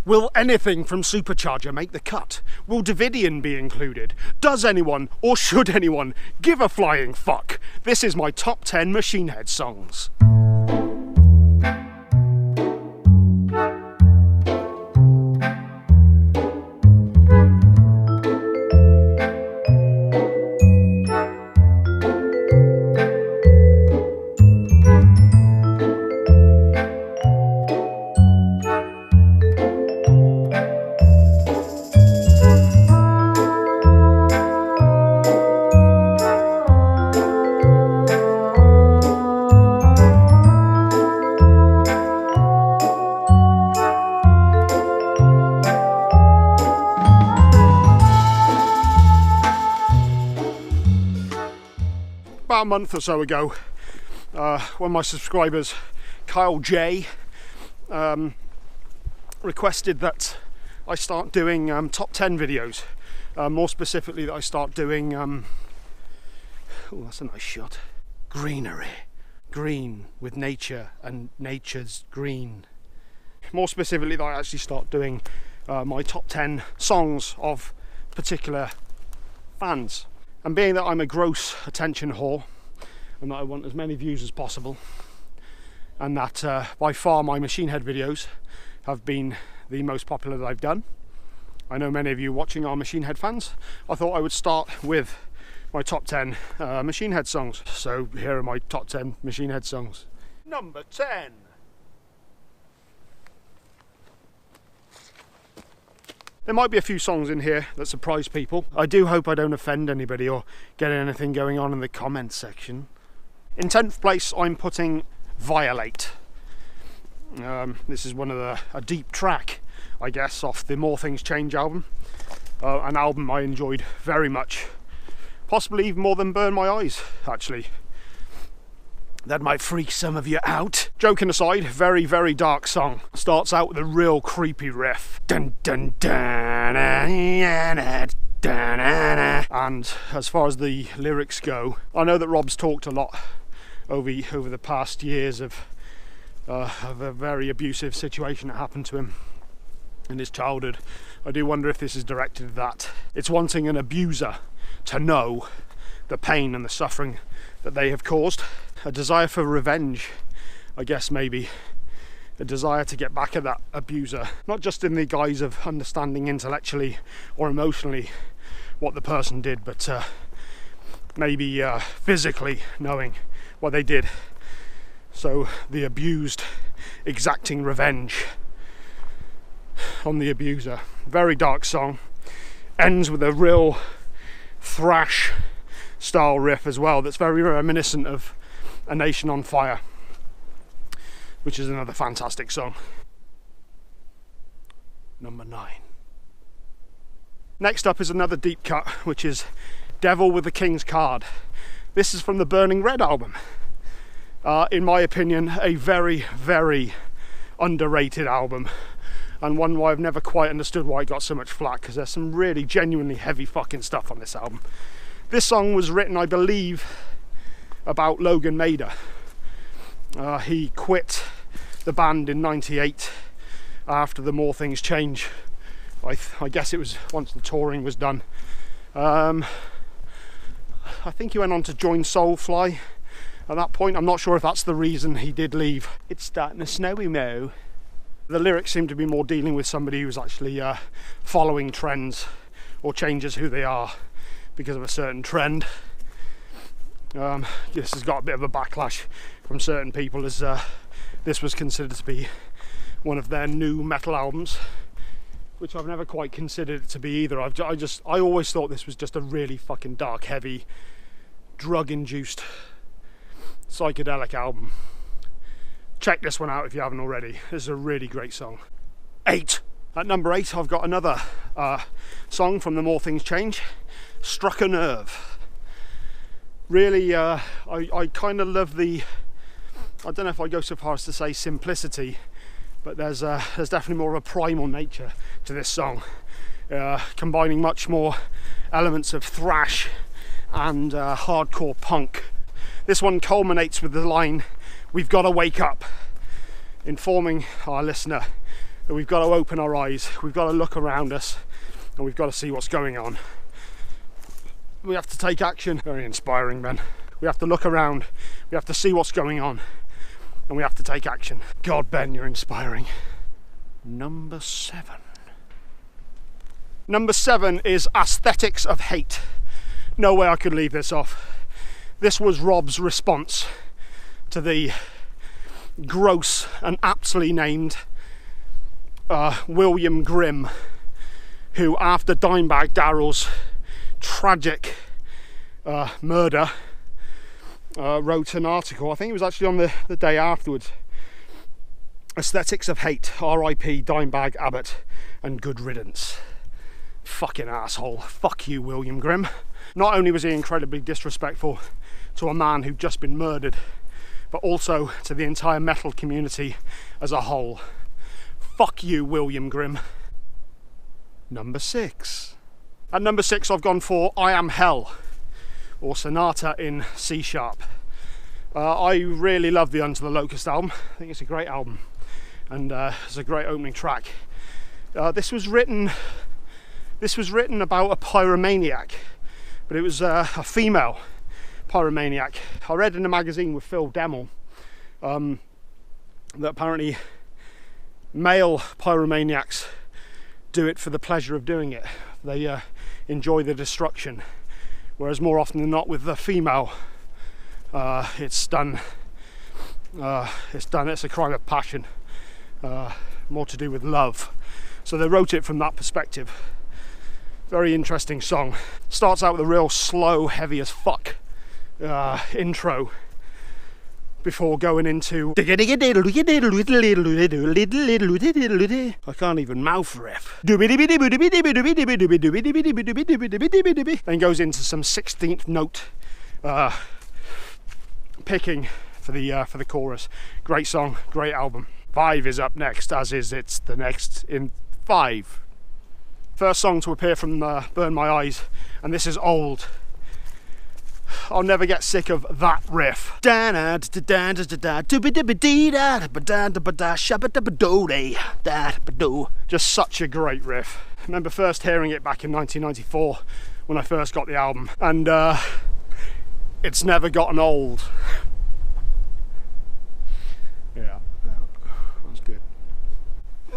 Will anything from Supercharger make the cut? Will Davidian be included? Does anyone, or should anyone, give a flying fuck? This is my top 10 Machine Head songs. About a month or so ago, one of my subscribers, Kyle J, requested that I start doing top 10 videos. More specifically, that I start doing, oh, that's a nice shot. Greenery. Green with nature and nature's green. More specifically, that I actually start doing my top 10 songs of particular bands. And being that I'm a gross attention whore, and that I want as many views as possible, and that by far my Machine Head videos have been the most popular that I've done. I know many of you watching are Machine Head fans. I thought I would start with my top 10 Machine Head songs. So here are my top 10 Machine Head songs. Number 10. There might be a few songs in here that surprise people. I do hope I don't offend anybody or get anything going on in the comments section. In 10th place, I'm putting Violate. This is a deep track, I guess, off the More Things Change album. An album I enjoyed very much. Possibly even more than Burn My Eyes, actually. That might freak some of you out. Joking aside, very, very dark song. Starts out with a real creepy riff. Dun, dun, dun, dun, dun, dun. And as far as the lyrics go, I know that Rob's talked a lot over the past years of a very abusive situation that happened to him in his childhood. I do wonder if this is directed at that. It's wanting an abuser to know the pain and the suffering that they have caused. A desire for revenge, I guess, maybe. A desire to get back at that abuser, not just in the guise of understanding intellectually or emotionally what the person did, but maybe physically knowing what they did. So the abused exacting revenge on the abuser. Very dark song. Ends with a real thrash style riff as well that's very reminiscent of A Nation on Fire, which is another fantastic song. Number 9. Next up is another deep cut, which is Devil with the King's Card. This is from the Burning Red album. In my opinion, a very, very underrated album, and one where I've never quite understood why it got so much flack, because there's some really genuinely heavy fucking stuff on this album. This song was written, I believe, about Logan Mader. He quit the band in '98 after the More Things Change. I guess it was once the touring was done. I think he went on to join Soulfly at that point. I'm not sure if that's the reason he did leave. It's starting to snowy now. The lyrics seem to be more dealing with somebody who's actually following trends or changes who they are because of a certain trend. This has got a bit of a backlash from certain people, as this was considered to be one of their new metal albums, which I've never quite considered it to be either. I always thought this was just a really fucking dark, heavy, drug-induced psychedelic album. Check this one out if you haven't already. This is a really great song. 8. At number 8, I've got another song from the More Things Change, Struck a Nerve. Really, I kind of love the, I don't know if I go so far as to say simplicity, but there's definitely more of a primal nature to this song, combining much more elements of thrash and hardcore punk. This one culminates with the line, "We've got to wake up," informing our listener that we've got to open our eyes, we've got to look around us, and we've got to see what's going on. We have to take action. Very inspiring, Ben. We have to look around, we have to see what's going on, and we have to take action. God, Ben, you're inspiring. Number 7. Number 7 is Aesthetics of Hate. No way I could leave this off. This was Rob's response to the gross and aptly named William Grimm, who, after Dimebag Darrell's tragic murder, wrote an article. I think it was actually on the day afterwards. Aesthetics of Hate, R.I.P. Dimebag Abbott, and good riddance. Fucking asshole. Fuck you, William Grimm. Not only was he incredibly disrespectful to a man who'd just been murdered, but also to the entire metal community as a whole. Fuck you, William Grimm. Number 6. At number 6, I've gone for I Am Hell, or Sonata in C sharp. I really love the Under the Locust album. I think it's a great album, and it's a great opening track. This was written about a pyromaniac, but it was a female pyromaniac. I read in a magazine with Phil Demmel that apparently male pyromaniacs do it for the pleasure of doing it. They enjoy the destruction, whereas more often than not with the female, it's a crime of passion, more to do with love. So they wrote it from that perspective. Very interesting song. Starts out with a real slow, heavy as fuck intro before going into I can't even mouth riff. Then goes into some 16th note picking for the chorus. Great song, great album. 5 is up next, as is it's the next in 5. First song to appear from Burn My Eyes, and this is Old. I'll never get sick of that riff. Just such a great riff. I remember first hearing it back in 1994 when I first got the album, and it's never gotten old. Yeah, that's good.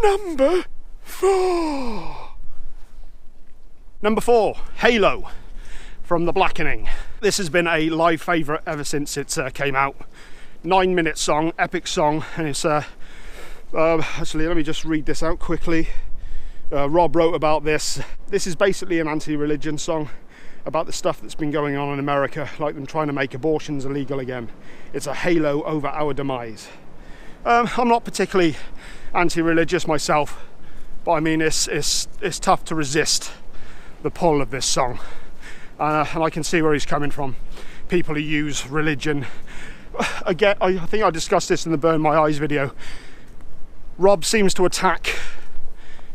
Number 4. Number 4, Halo from The Blackening. This has been a live favourite ever since it came out. 9-minute song, epic song, and it's actually, let me just read this out quickly. Rob wrote about this. This is basically an anti-religion song about the stuff that's been going on in America, like them trying to make abortions illegal again. It's a halo over our demise. I'm not particularly anti-religious myself, but I mean it's tough to resist the pull of this song, and I can see where he's coming from. People who use religion again. I think I discussed this in the Burn My Eyes video. Rob seems to attack,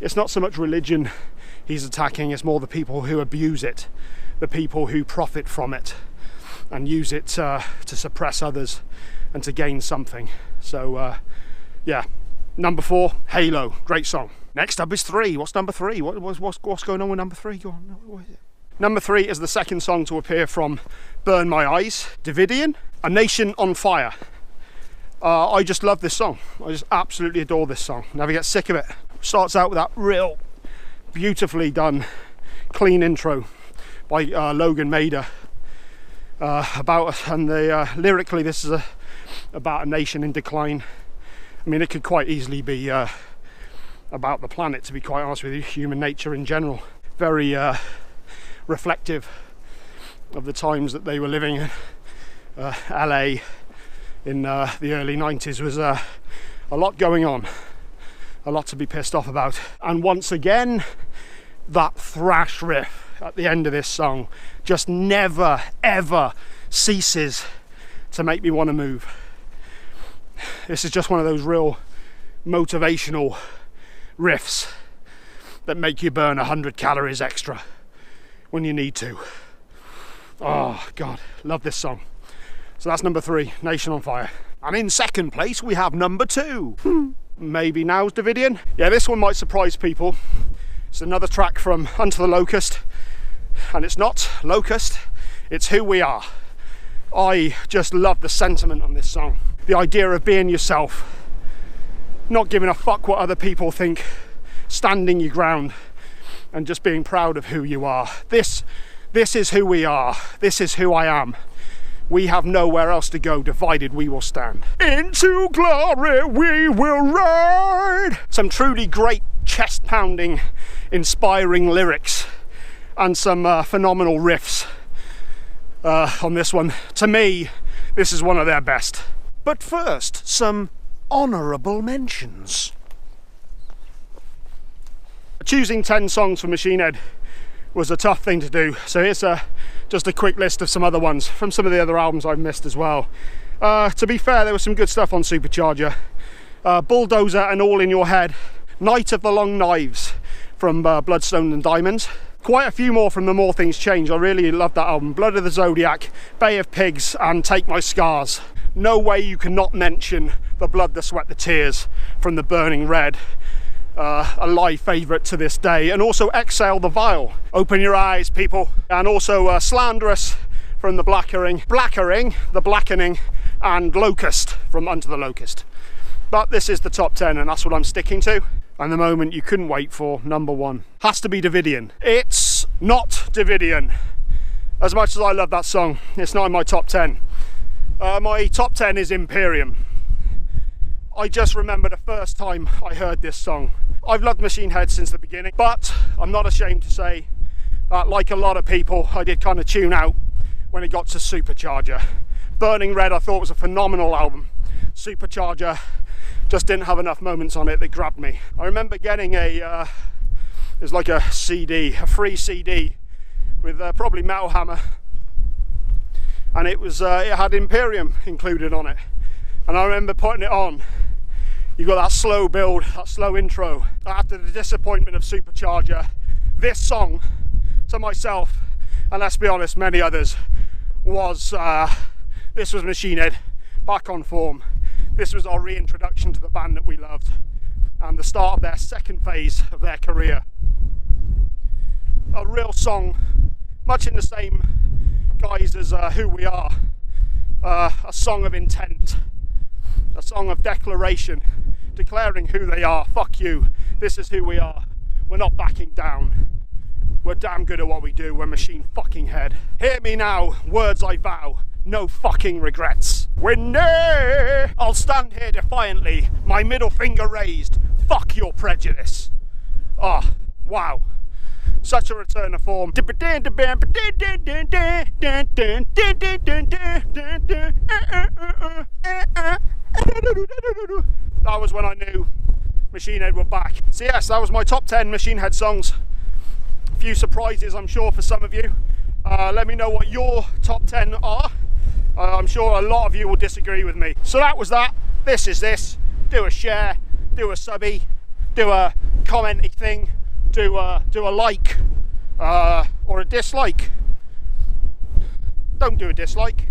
it's not so much religion he's attacking, it's more the people who abuse it, the people who profit from it and use it to suppress others and to gain something. So yeah, number 4, Halo, great song. Next up is 3. What's number 3? What's going on with number 3? Go on. What is it? Number 3 is the second song to appear from Burn My Eyes, Davidian, A Nation on Fire. I just love this song. I just absolutely adore this song. Never get sick of it. Starts out with that real beautifully done, clean intro by Logan Mader. Lyrically, this is about a nation in decline. I mean, it could quite easily be about the planet, to be quite honest with you, human nature in general. Very reflective of the times that they were living in. LA in the early 90s was a lot going on, a lot to be pissed off about. And once again, that thrash riff at the end of this song just never ever ceases to make me want to move. This is just one of those real motivational riffs that make you burn 100 calories extra when you need to. Oh God, love this song. So that's number 3, Nation on Fire. And in second place we have number 2. Maybe now's Davidian. Yeah, this one might surprise people. It's another track from Unto the Locust, and it's not Locust, it's Who We Are. I just love the sentiment on this song. The idea of being yourself, not giving a fuck what other people think, standing your ground, and just being proud of who you are. This is who we are. This is who I am. We have nowhere else to go. Divided we will stand. Into glory we will ride. Some truly great chest-pounding, inspiring lyrics and some phenomenal riffs on this one. To me, this is one of their best. But first, some honourable mentions. Choosing 10 songs for Machine Head was a tough thing to do, so here's just a quick list of some other ones from some of the other albums I've missed as well. To be fair, there was some good stuff on Supercharger. Bulldozer and All in Your Head, Night of the Long Knives from Bloodstone and Diamonds. Quite a few more from the More Things Change. I really love that album. Blood of the Zodiac, Bay of Pigs and Take My Scars. No way you cannot mention The Blood, the Sweat, the Tears from the Burning Red. A live favourite to this day. And also Exhale the Vile, Open Your Eyes People, and also Slanderous from the Blackering, the Blackening, and Locust from Unto the Locust. But this is the top 10 and that's what I'm sticking to. And the moment you couldn't wait for, number 1, has to be Davidian. It's not Davidian. As much as I love that song, it's not in my top 10. My top 10 is Imperium. I just remember the first time I heard this song. I've loved Machine Head since the beginning, but I'm not ashamed to say that, like a lot of people, I did kind of tune out when it got to Supercharger. Burning Red I thought was a phenomenal album. Supercharger just didn't have enough moments on it that grabbed me. I remember getting it was like a CD, a free CD with probably Metal Hammer, and it had Imperium included on it. And I remember putting it on. You got that slow build, that slow intro. After the disappointment of Supercharger, this song, to myself, and let's be honest, many others, this was Machine Head back on form. This was our reintroduction to the band that we loved, and the start of their second phase of their career. A real song, much in the same guise as Who We Are. A song of intent. A song of declaration, declaring who they are. Fuck you, this is who we are. We're not backing down. We're damn good at what we do. We're Machine fucking Head. Hear me now, words I vow, no fucking regrets. Winnie, I'll stand here defiantly, my middle finger raised. Fuck your prejudice. Oh, wow. Such a return to form. That was when I knew Machine Head were back. So yes, that was my top 10 Machine Head songs. A few surprises, I'm sure, for some of you. Let me know what your top 10 are. I'm sure a lot of you will disagree with me. So that was that. This is this. Do a share, do a subby, do a commenty thing, do a like or a dislike. Don't do a dislike.